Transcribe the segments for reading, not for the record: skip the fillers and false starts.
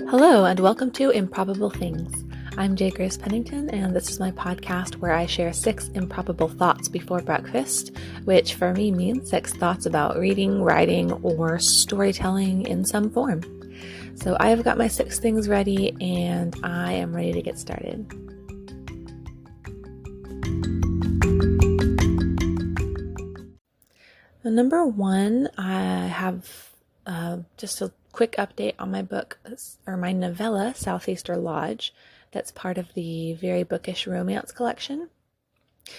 Hello, and welcome to Improbable Things. I'm J. Grace Pennington, and this is my podcast where I share 6 improbable thoughts before breakfast, which for me means 6 thoughts about reading, writing, or storytelling in some form. So I have got my 6 things ready, and I am ready to get started. Number 1, I have just a quick update on my book, or my novella, Southeaster Lodge, that's part of the Very Bookish Romance collection.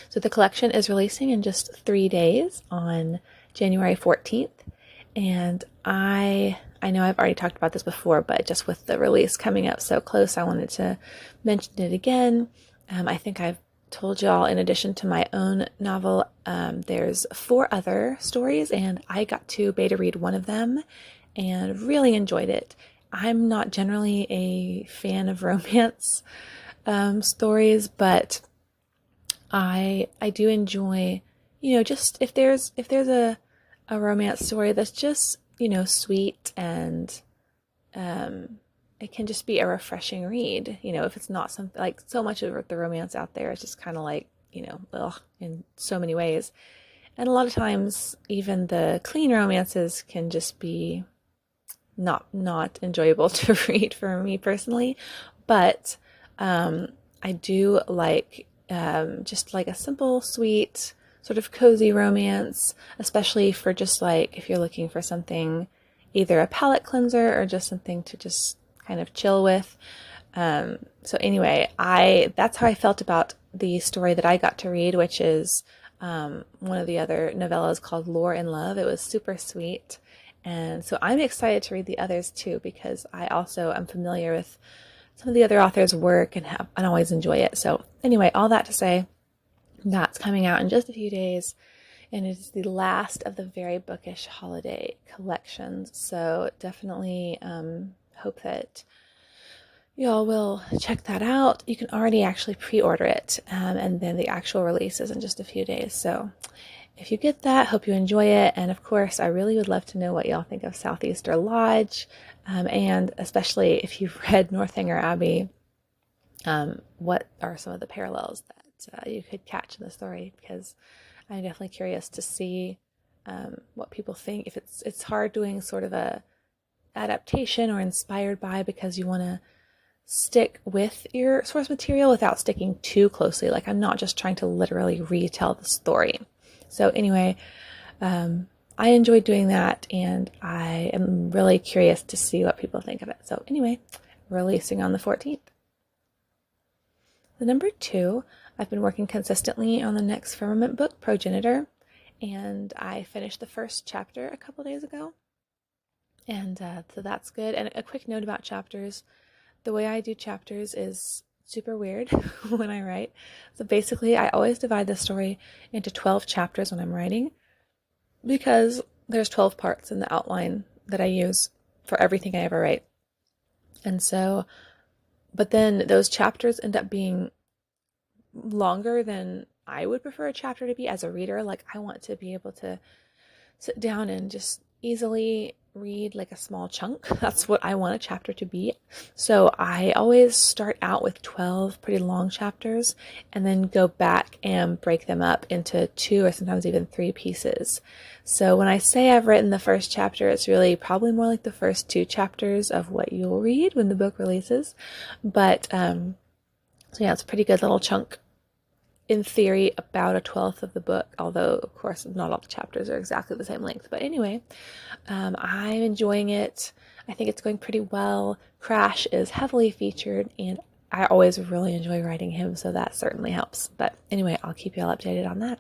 So the collection is releasing in just 3 days on January 14th, and I know I've already talked about this before, but just with the release coming up so close, I wanted to mention it again. I think I've told y'all, in addition to my own novel, there's 4 other stories, and I got to beta read one of them and really enjoyed it. I'm not generally a fan of romance stories, but I do enjoy, just if there's a romance story that's just, sweet, and it can just be a refreshing read. If it's not something like, so much of the romance out there is just kind of like, ugh, in so many ways. And a lot of times even the clean romances can just be not enjoyable to read for me personally. But I do like just like a simple, sweet, sort of cozy romance, especially for just like if you're looking for something, either a palate cleanser or just something to just kind of chill with. So anyway, that's how I felt about the story that I got to read, which is one of the other novellas called Lore and Love. It was super sweet. And so I'm excited to read the others too, because I also am familiar with some of the other authors' work and always enjoy it. So anyway, all that to say, that's coming out in just a few days, and it is the last of the Very Bookish holiday collections. So definitely hope that y'all will check that out. You can already actually pre-order it, and then the actual release is in just a few days. So if you get that, hope you enjoy it. And of course, I really would love to know what y'all think of Southeaster Lodge, and especially if you've read Northanger Abbey, what are some of the parallels that you could catch in the story? Because I'm definitely curious to see what people think. If it's hard doing sort of a adaptation or inspired by, because you want to stick with your source material without sticking too closely. Like, I'm not just trying to literally retell the story. So anyway, I enjoyed doing that, and I am really curious to see what people think of it. So anyway, releasing on the 14th. The number 2, I've been working consistently on the next Firmament book, Progenitor, and I finished the first chapter a couple days ago. And so that's good. And a quick note about chapters. The way I do chapters is super weird when I write. So basically, I always divide the story into 12 chapters when I'm writing, because there's 12 parts in the outline that I use for everything I ever write. And so, but then those chapters end up being longer than I would prefer a chapter to be as a reader. Like, I want to be able to sit down and just easily read like a small chunk. That's what I want a chapter to be. So I always start out with 12 pretty long chapters and then go back and break them up into 2 or sometimes even 3 pieces. So when I say I've written the first chapter, it's really probably more like the first 2 chapters of what you'll read when the book releases. But so yeah, it's a pretty good little chunk. In theory, about a 1/12 of the book, although of course not all the chapters are exactly the same length. But anyway, I'm enjoying it. I think it's going pretty well. Crash is heavily featured, and I always really enjoy writing him, so that certainly helps. But anyway, I'll keep you all updated on that.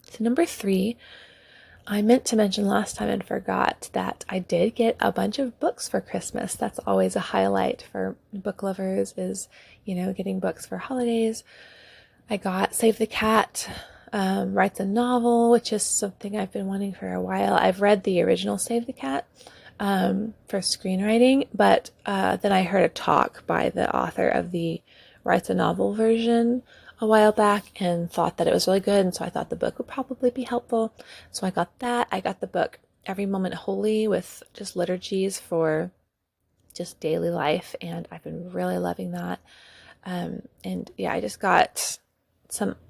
So number 3, I meant to mention last time and forgot that I did get a bunch of books for Christmas. That's always a highlight for book lovers, is, getting books for holidays. I got Save the Cat Writes a Novel, which is something I've been wanting for a while. I've read the original Save the Cat for screenwriting, but then I heard a talk by the author of the Writes a Novel version a while back and thought that it was really good, and so I thought the book would probably be helpful. So I got that. I got the book Every Moment Holy, with just liturgies for just daily life, and I've been really loving that. And yeah, I just got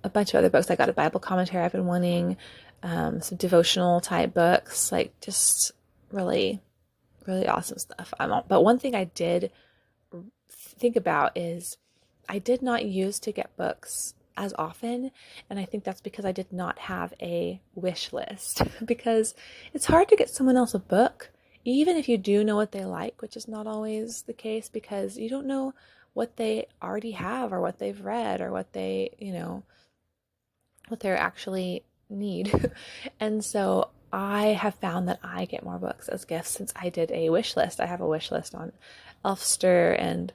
a bunch of other books. I got a Bible commentary I've been wanting, some devotional type books, like just really, really awesome stuff. But one thing I did think about is I did not use to get books as often, and I think that's because I did not have a wish list because it's hard to get someone else a book, even if you do know what they like, which is not always the case because you don't know what they already have or what they've read or what they, what they actually need. And so I have found that I get more books as gifts since I did a wish list. I have a wish list on Elfster, and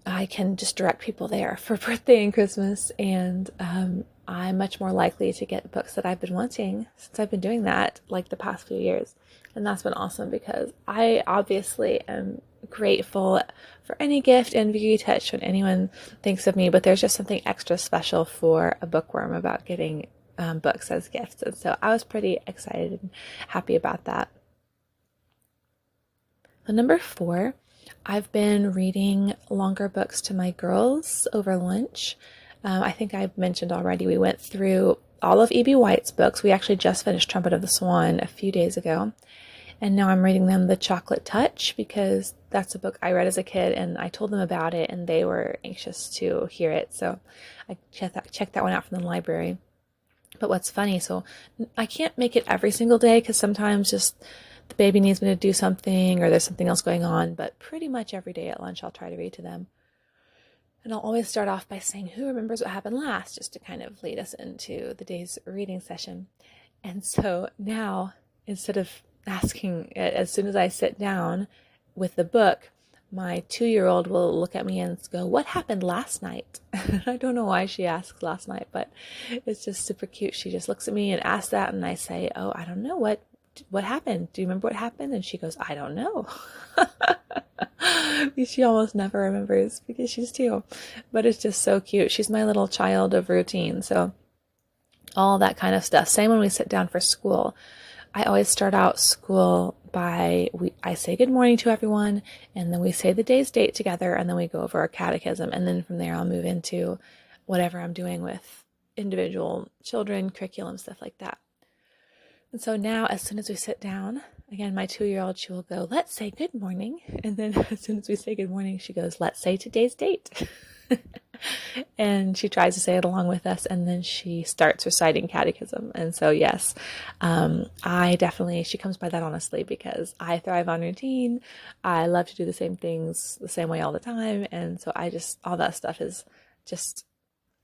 I can just direct people there for birthday and Christmas. And I'm much more likely to get books that I've been wanting since I've been doing that like the past few years. And that's been awesome because I obviously am grateful for any gift and very touched when anyone thinks of me, but there's just something extra special for a bookworm about getting books as gifts. And so I was pretty excited and happy about that. Number 4, I've been reading longer books to my girls over lunch. I think I mentioned already we went through all of E.B. White's books. We actually just finished Trumpet of the Swan a few days ago. And now I'm reading them The Chocolate Touch because that's a book I read as a kid, and I told them about it and they were anxious to hear it. So I checked that one out from the library. But what's funny, so I can't make it every single day because sometimes just the baby needs me to do something or there's something else going on, but pretty much every day at lunch I'll try to read to them. And I'll always start off by saying, who remembers what happened last, just to kind of lead us into the day's reading session. And so now, instead of asking as soon as I sit down with the book, my 2-year-old will look at me and go, what happened last night? I don't know why she asks last night, but it's just super cute. She just looks at me and asks that, and I say, oh, I don't know, what happened? Do you remember what happened? And she goes, I don't know. She almost never remembers because she's 2, but it's just so cute. She's my little child of routine. So all that kind of stuff. Same when we sit down for school. I always start out school by, I say good morning to everyone, and then we say the day's date together, and then we go over our catechism, and then from there I'll move into whatever I'm doing with individual children, curriculum, stuff like that. And so now, as soon as we sit down, again, my 2-year-old, she will go, let's say good morning. And then as soon as we say good morning, she goes, let's say today's date. And she tries to say it along with us, and then she starts reciting catechism. And so, yes, she comes by that honestly because I thrive on routine. I love to do the same things the same way all the time. And so all that stuff is just,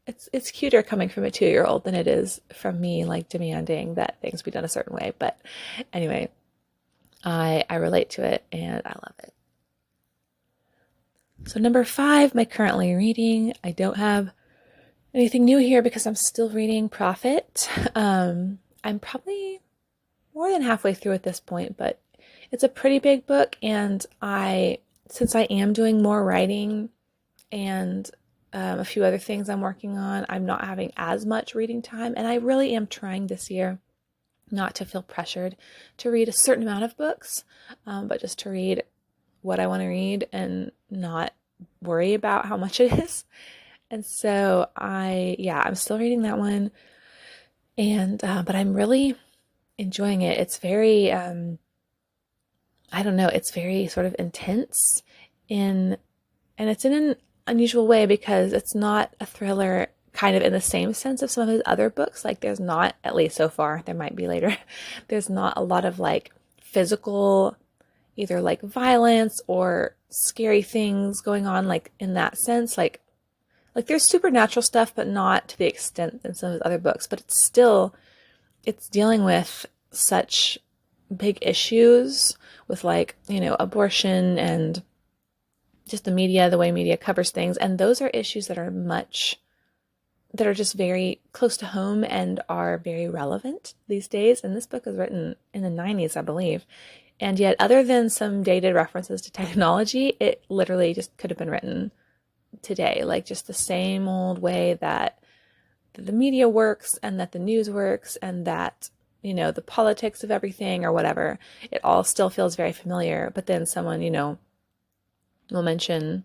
it's cuter coming from a 2-year-old than it is from me, like demanding that things be done a certain way. But anyway, I relate to it and I love it. So number 5, my currently reading. I don't have anything new here because I'm still reading Prophet. I'm probably more than halfway through at this point, but it's a pretty big book, and since I am doing more writing and a few other things I'm working on, I'm not having as much reading time, and I really am trying this year not to feel pressured to read a certain amount of books, but just to read what I want to read and not worry about how much it is. And so I'm still reading that one, and but I'm really enjoying it. It's very I don't know, it's very sort of intense and it's in an unusual way because it's not a thriller kind of in the same sense of some of his other books. Like there's not, at least so far, there might be later, there's not a lot of like physical, either like violence or scary things going on like in that sense. Like there's supernatural stuff, but not to the extent in some of his other books. But it's dealing with such big issues with like, abortion and just the media, the way media covers things. And those are issues that are just very close to home and are very relevant these days. And this book was written in the 90s, I believe. And yet, other than some dated references to technology, it literally just could have been written today. Like just the same old way that the media works and that the news works and that the politics of everything or whatever. It all still feels very familiar. But then someone, will mention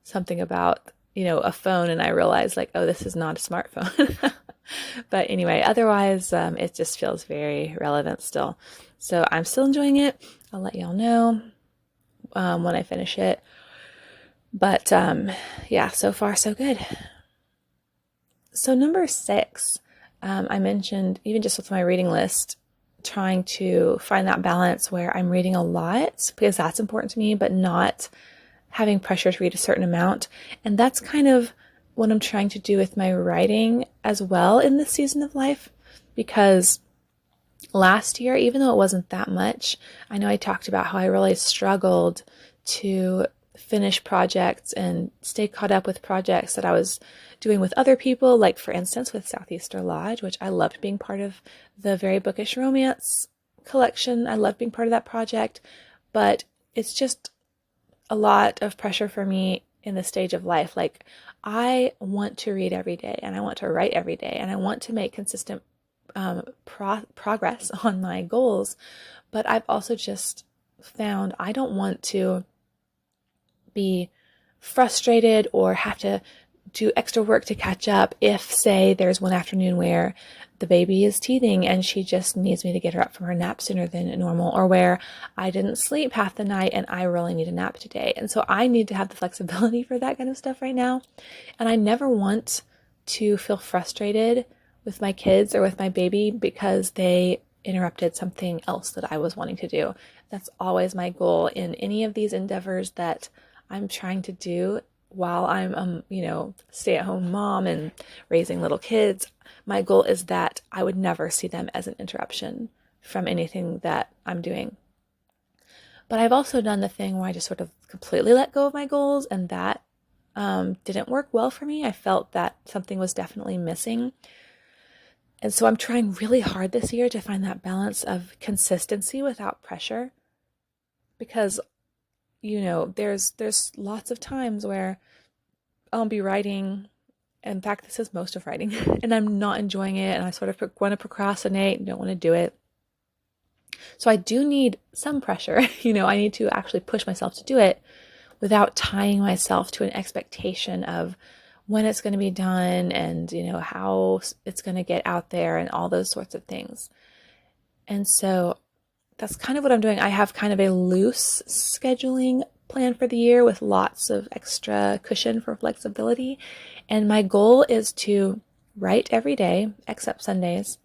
something about, a phone, and I realize like, oh, this is not a smartphone. But anyway, otherwise, it just feels very relevant still. So I'm still enjoying it. I'll let y'all know when I finish it. But yeah, so far so good. So number 6, I mentioned even just with my reading list, trying to find that balance where I'm reading a lot because that's important to me, but not having pressure to read a certain amount. And that's kind of what I'm trying to do with my writing as well in this season of life, because last year, even though it wasn't that much, I know I talked about how I really struggled to finish projects and stay caught up with projects that I was doing with other people, like for instance with Southeaster Lodge, which I loved being part of the Very Bookish Romance collection. I loved being part of that project, but it's just a lot of pressure for me in this stage of life. Like, I want to read every day, and I want to write every day, and I want to make consistent progress on my goals. But I've also just found I don't want to be frustrated or have to do extra work to catch up if, say, there's one afternoon where the baby is teething and she just needs me to get her up from her nap sooner than normal, or where I didn't sleep half the night and I really need a nap today. And so I need to have the flexibility for that kind of stuff right now. And I never want to feel frustrated with my kids or with my baby because they interrupted something else that I was wanting to do. That's always my goal in any of these endeavors that I'm trying to do while I'm, stay-at-home mom and raising little kids. My goal is that I would never see them as an interruption from anything that I'm doing. But I've also done the thing where I just sort of completely let go of my goals, and that didn't work well for me. I felt that something was definitely missing. And so I'm trying really hard this year to find that balance of consistency without pressure, because there's lots of times where I'll be writing. In fact, this is most of writing, and I'm not enjoying it, and I sort of want to procrastinate and don't want to do it. So I do need some pressure. I need to actually push myself to do it without tying myself to an expectation of when it's going to be done and, how it's going to get out there and all those sorts of things. And so that's kind of what I'm doing. I have kind of a loose scheduling plan for the year with lots of extra cushion for flexibility. And my goal is to write every day except Sundays.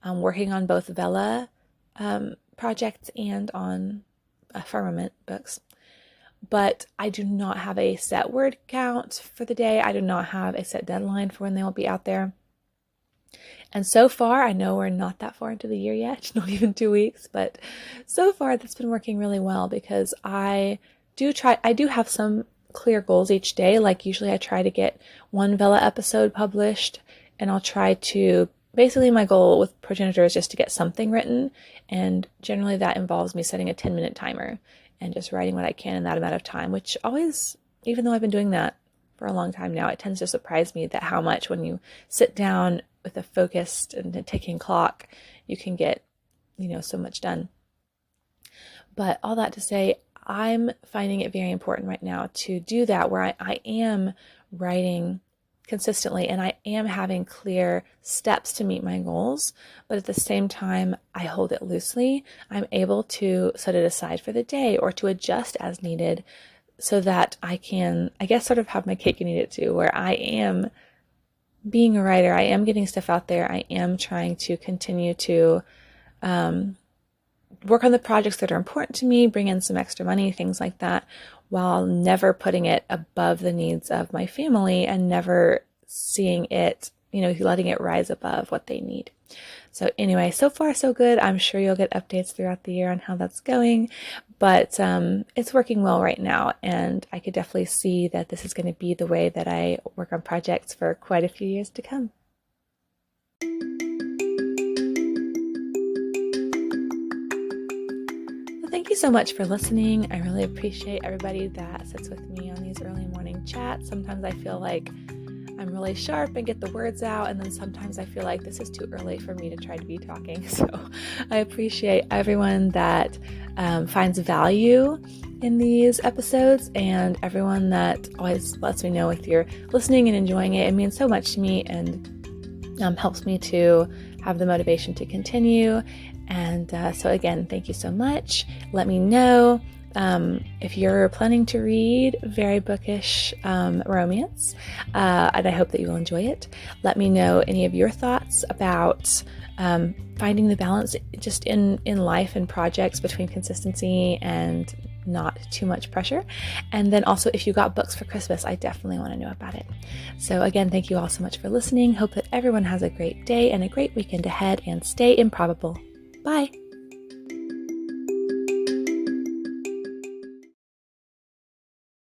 I'm working on both Vella projects and on Firmament books. But I do not have a set word count for the day. I do not have a set deadline for when they will be out there. And so far, I know we're not that far into the year yet, not even 2 weeks, but so far that's been working really well because I do have some clear goals each day. Like usually I try to get one Vella episode published, and I'll try to, basically my goal with Progenitor is just to get something written. And generally that involves me setting a 10-minute timer and just writing what I can in that amount of time, which always, even though I've been doing that for a long time now, it tends to surprise me that how much when you sit down with a focused and a ticking clock, you can get, so much done. But all that to say, I'm finding it very important right now to do that, where I am writing consistently and I am having clear steps to meet my goals, but at the same time, I hold it loosely. I'm able to set it aside for the day or to adjust as needed so that I can, I guess, sort of have my cake and eat it too, where I am being a writer, I am getting stuff out there, I am trying to continue to work on the projects that are important to me, bring in some extra money, things like that, while never putting it above the needs of my family and never seeing it, letting it rise above what they need. So anyway, so far so good. I'm sure you'll get updates throughout the year on how that's going, but it's working well right now, and I could definitely see that this is going to be the way that I work on projects for quite a few years to come. Thank you so much for listening. I really appreciate everybody that sits with me on these early morning chats. Sometimes I feel like I'm really sharp and get the words out, and then sometimes I feel like this is too early for me to try to be talking. So I appreciate everyone that finds value in these episodes, and everyone that always lets me know if you're listening and enjoying it. It means so much to me, and helps me to have the motivation to continue. And so again, thank you so much. Let me know if you're planning to read very bookish romance, and I hope that you will enjoy it. Let me know any of your thoughts about finding the balance just in life and projects between consistency and not too much pressure. And then also, if you got books for Christmas, I definitely want to know about it. So again, thank you all so much for listening. Hope that everyone has a great day and a great weekend ahead, and stay improbable. Bye.